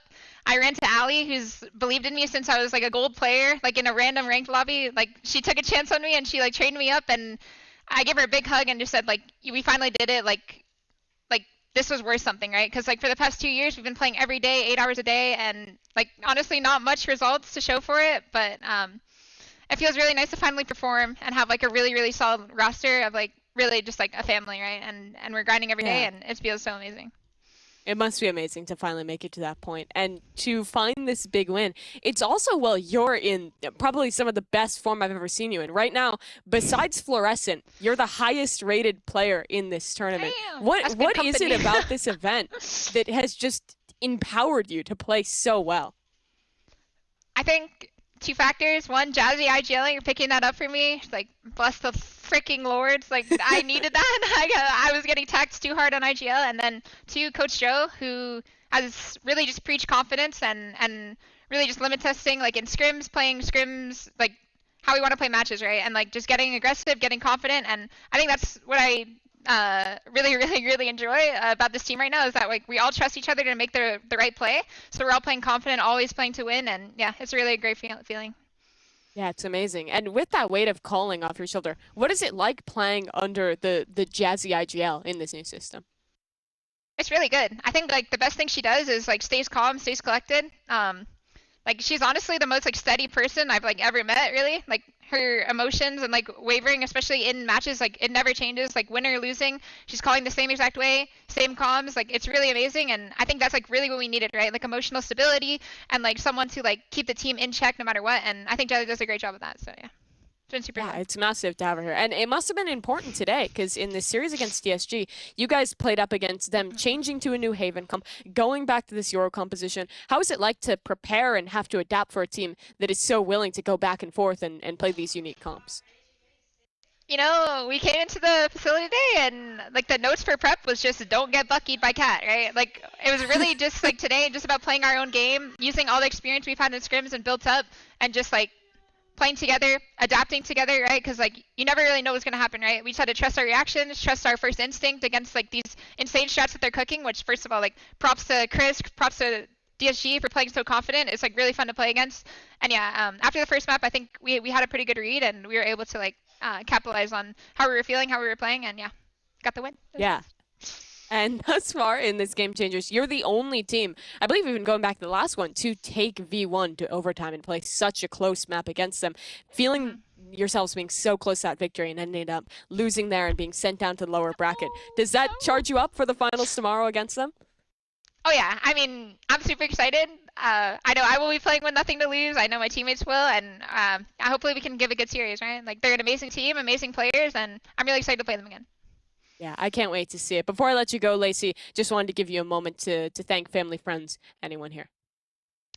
I ran to Allie, who's believed in me since I was a gold player, in a random ranked lobby. She took a chance on me and she trained me up, and I gave her a big hug and just said, we finally did it. This was worth something, right? Because for the past 2 years, we've been playing every day, 8 hours a day, and honestly, not much results to show for it. But it feels really nice to finally perform and have a really, really solid roster of really just a family, right? And we're grinding every day, and it feels so amazing. It must be amazing to finally make it to that point and to find this big win. It's also, well, you're in probably some of the best form I've ever seen you in. Right now, besides Fluorescent, you're the highest rated player in this tournament. Damn, what is it about this event that has just empowered you to play so well? I think 2 factors. One, Jazzy IGL, you're picking that up for me. Bless the freaking lords. I needed that. I was getting taxed too hard on IGL. And then 2, Coach Joe, who has really just preached confidence and really just limit testing, in scrims, playing scrims, how we want to play matches, right? And just getting aggressive, getting confident. And I think that's what I really, really, really enjoy about this team right now, is that we all trust each other to make the right play. So we're all playing confident, always playing to win, and yeah, it's really a great feeling. Yeah, it's amazing. And with that weight of calling off your shoulder, what is it like playing under the Jazzy IGL in this new system? It's really good. I think the best thing she does is stays calm, stays collected. She's honestly the most steady person I've ever met, really. Her emotions and wavering, especially in matches, it never changes. Win or losing, she's calling the same exact way, same comms. It's really amazing, and I think that's really what we needed, right? Emotional stability and someone to keep the team in check no matter what. And I think Jelly does a great job of that. So yeah. It's been super fun. It's massive to have her here. And it must have been important today, because in this series against DSG, you guys played up against them, changing to a new Haven comp, going back to this Euro composition. How is it like to prepare and have to adapt for a team that is so willing to go back and forth and play these unique comps? We came into the facility today, and the notes for prep was just don't get buckied by Cat, right? It was really just today, just about playing our own game, using all the experience we've had in scrims and built up, and just playing together, adapting together, right? Because you never really know what's gonna happen, right? We just had to trust our reactions, trust our first instinct against these insane strats that they're cooking. Which, first of all, props to Chris, props to DSG for playing so confident. It's really fun to play against. And yeah, after the first map, I think we had a pretty good read, and we were able to capitalize on how we were feeling, how we were playing, and yeah, got the win. Yeah. And thus far in this Game Changers, you're the only team, I believe even going back to the last one, to take V1 to overtime and play such a close map against them. Feeling yourselves being so close to that victory and ending up losing there and being sent down to the lower bracket. Does that charge you up for the finals tomorrow against them? Oh yeah, I mean, I'm super excited. I know I will be playing with nothing to lose. I know my teammates will, and hopefully we can give a good series, right? They're an amazing team, amazing players, and I'm really excited to play them again. Yeah, I can't wait to see it. Before I let you go, Lacey, just wanted to give you a moment to thank family, friends, anyone here.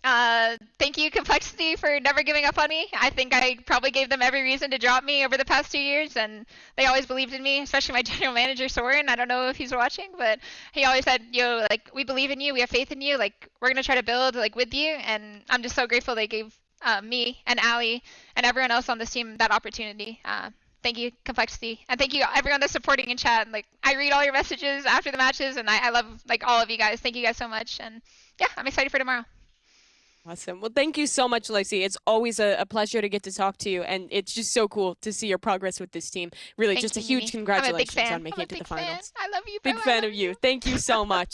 Thank you, Complexity, for never giving up on me. I think I probably gave them every reason to drop me over the past 2 years, and they always believed in me, especially my general manager, Soren. I don't know if he's watching, but he always said, we believe in you, we have faith in you, we're going to try to build, with you, and I'm just so grateful they gave me and Allie and everyone else on this team that opportunity. Thank you, Complexity, and thank you everyone that's supporting in chat. I read all your messages after the matches, and I love all of you guys. Thank you guys so much, and yeah, I'm excited for tomorrow. Awesome. Well, thank you so much, Lacey. It's always a pleasure to get to talk to you, and it's just so cool to see your progress with this team. Really, just a huge congratulations on making it to the finals. I love you, bro. Big fan of you. Thank you so much.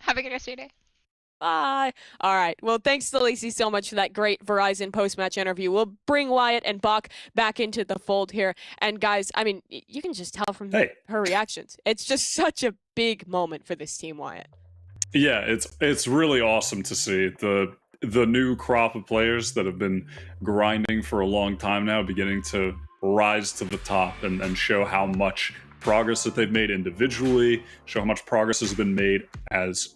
Have a good rest of your day. Bye. All right. Well, thanks to Lacey so much for that great Verizon post-match interview. We'll bring Wyatt and Bach back into the fold here. And guys, I mean, you can just tell from her reactions. It's just such a big moment for this team, Wyatt. Yeah, it's really awesome to see the new crop of players that have been grinding for a long time now beginning to rise to the top and show how much progress that they've made individually, show how much progress has been made as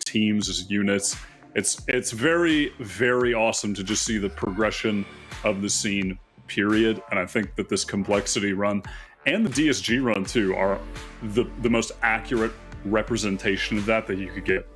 teams, as units. It's very, very awesome to just see the progression of the scene, period. And I think that this complexity run and the DSG run too are the most accurate representation of that you could get.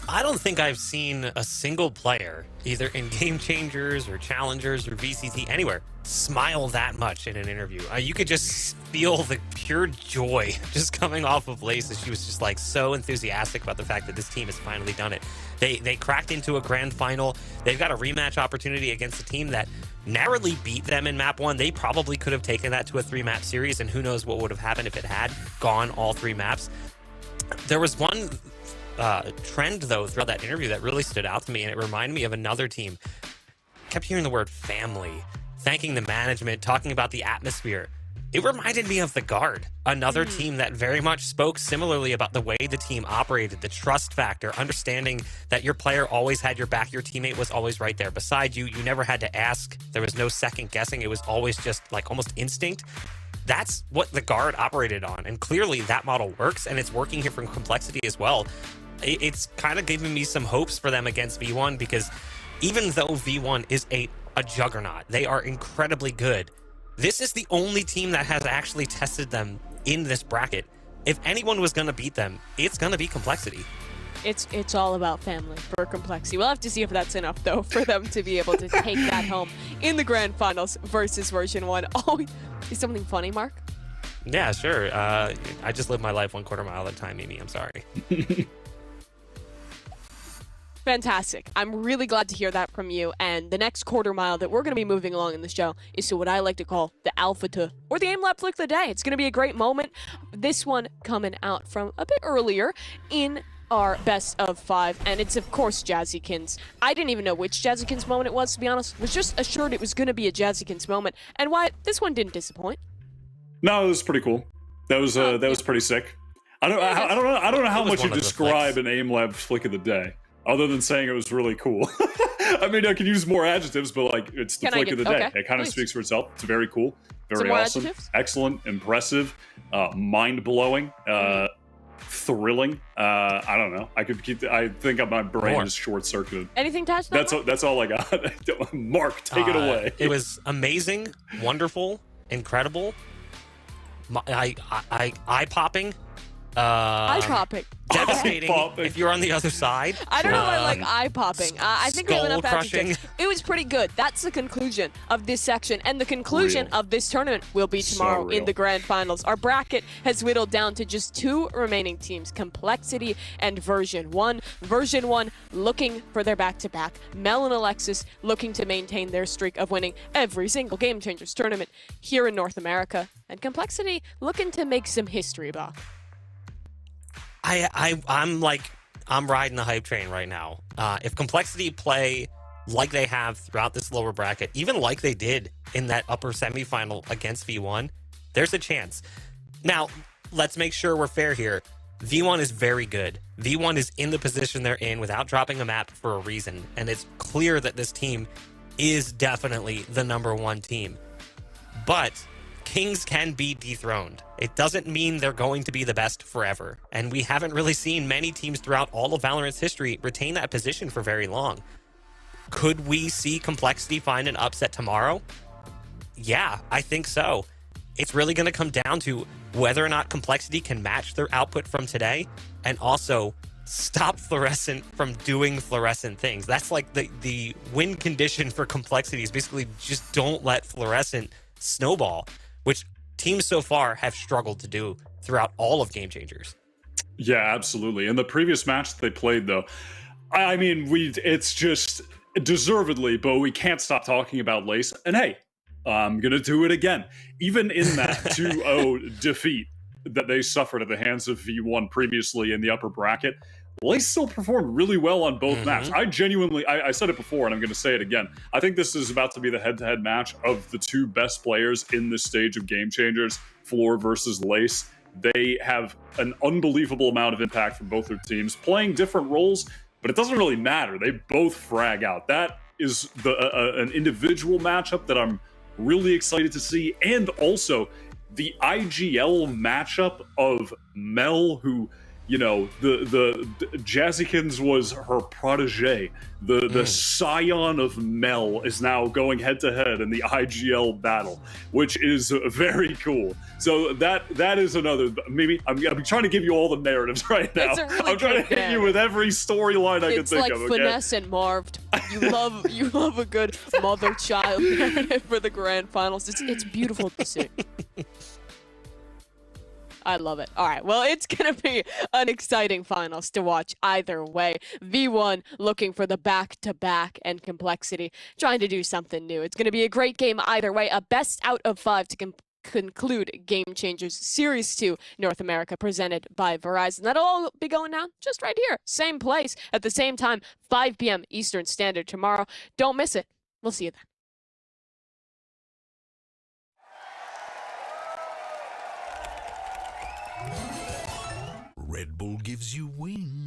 I don't think I've seen a single player, either in Game Changers or Challengers or VCT, anywhere, smile that much in an interview. You could just feel the pure joy just coming off of Lacey. She was just like so enthusiastic about the fact that this team has finally done it. They cracked into a grand final. They've got a rematch opportunity against a team that narrowly beat them in map 1. They probably could have taken that to a 3-map series, and who knows what would have happened if it had gone all 3 maps. There was one trend, though, throughout that interview that really stood out to me, and it reminded me of another team. Kept hearing the word family, thanking the management, talking about the atmosphere. It reminded me of the Guard, another team that very much spoke similarly about the way the team operated, the trust factor, understanding that your player always had your back, your teammate was always right there beside you. You never had to ask. There was no second guessing. It was always just like almost instinct. That's what the Guard operated on, and clearly that model works, and it's working here from Complexity as well. It's kind of giving me some hopes for them against V1, because even though V1 is a juggernaut, they are incredibly good. This is the only team that has actually tested them in this bracket. If anyone was going to beat them, it's going to be Complexity. It's all about family for Complexity. We'll have to see if that's enough, though, for them to be able to take that home in the grand finals versus version 1. Oh, is something funny, Mark? Yeah, sure. I just live my life 1/4 mile at a time, Mimi. I'm sorry. Fantastic. I'm really glad to hear that from you. And the next 1/4 mile that we're going to be moving along in the show is to what I like to call the Alpha to, or the Aim Lab Flick of the Day. It's going to be a great moment. This one coming out from a bit earlier in our best of 5, and it's of course Jazzykins. I didn't even know which Jazzykins moment it was, to be honest. Was just assured it was going to be a Jazzykins moment. And Wyatt, this one didn't disappoint. No, it was pretty cool. That was pretty sick. I don't know how much you describe an Aim Lab Flick of the Day, other than saying it was really cool. I mean, I can use more adjectives, but like it's the flick of the day. It kind of speaks for itself. It's very cool, very awesome, excellent, impressive, mind-blowing, thrilling. I don't know. I think my brain is short-circuited. Anything touched? That's all I got. Mark, take it away. It was amazing, wonderful, incredible, eye-popping. Eye-popping. Devastating if you're on the other side. I don't know if I like eye-popping. I think we have enough adjectives. It was pretty good. That's the conclusion of this section. And the conclusion of this tournament will be tomorrow in the grand finals. Our bracket has whittled down to just 2 remaining teams, Complexity and Version 1. Version 1 looking for their back-to-back. Mel and Alexis looking to maintain their streak of winning every single Game Changers tournament here in North America. And Complexity looking to make some history, Bach. I'm riding the hype train right now. If Complexity play like they have throughout this lower bracket, even like they did in that upper semifinal against V1, there's a chance. Now, let's make sure we're fair here. V1 is very good. V1 is in the position they're in without dropping a map for a reason, and it's clear that this team is definitely the #1 team. But Kings can be dethroned. It doesn't mean they're going to be the best forever. And we haven't really seen many teams throughout all of Valorant's history retain that position for very long. Could we see Complexity find an upset tomorrow? Yeah, I think so. It's really going to come down to whether or not Complexity can match their output from today, and also stop Fluorescent from doing Fluorescent things. That's like the win condition for Complexity is basically just don't let Fluorescent snowball, which teams so far have struggled to do throughout all of Game Changers. Yeah, absolutely. In the previous match that they played, though, I mean, it's just deservedly, but we can't stop talking about Lace. And hey, I'm going to do it again. Even in that 2-0 defeat that they suffered at the hands of V1 previously in the upper bracket, Lace still performed really well on both maps. I genuinely, I said it before and I'm going to say it again. I think this is about to be the head-to-head match of the 2 best players in this stage of Game Changers, Floor versus Lace. They have an unbelievable amount of impact from both their teams, playing different roles, but it doesn't really matter. They both frag out. That is an individual matchup that I'm really excited to see. And also the IGL matchup of Mel, who, you know, the Jazzykins was her protege. The scion of Mel is now going head to head in the IGL battle, which is very cool. So that is another. Maybe I'm trying to give you all the narratives right now. It's a really I'm trying to good hit you with every storyline I can It's think like of. Okay? Finesse and Marved. You love a good mother-child narrative for the grand finals. It's beautiful to see. I love it. All right, well, it's going to be an exciting finals to watch either way. V1 looking for the back-to-back and complexity, trying to do something new. It's going to be a great game either way. A best out of 5 to conclude Game Changers Series 2 North America, presented by Verizon. That'll all be going down just right here. Same place at the same time, 5 p.m. Eastern Standard tomorrow. Don't miss it. We'll see you then. Red Bull gives you wings.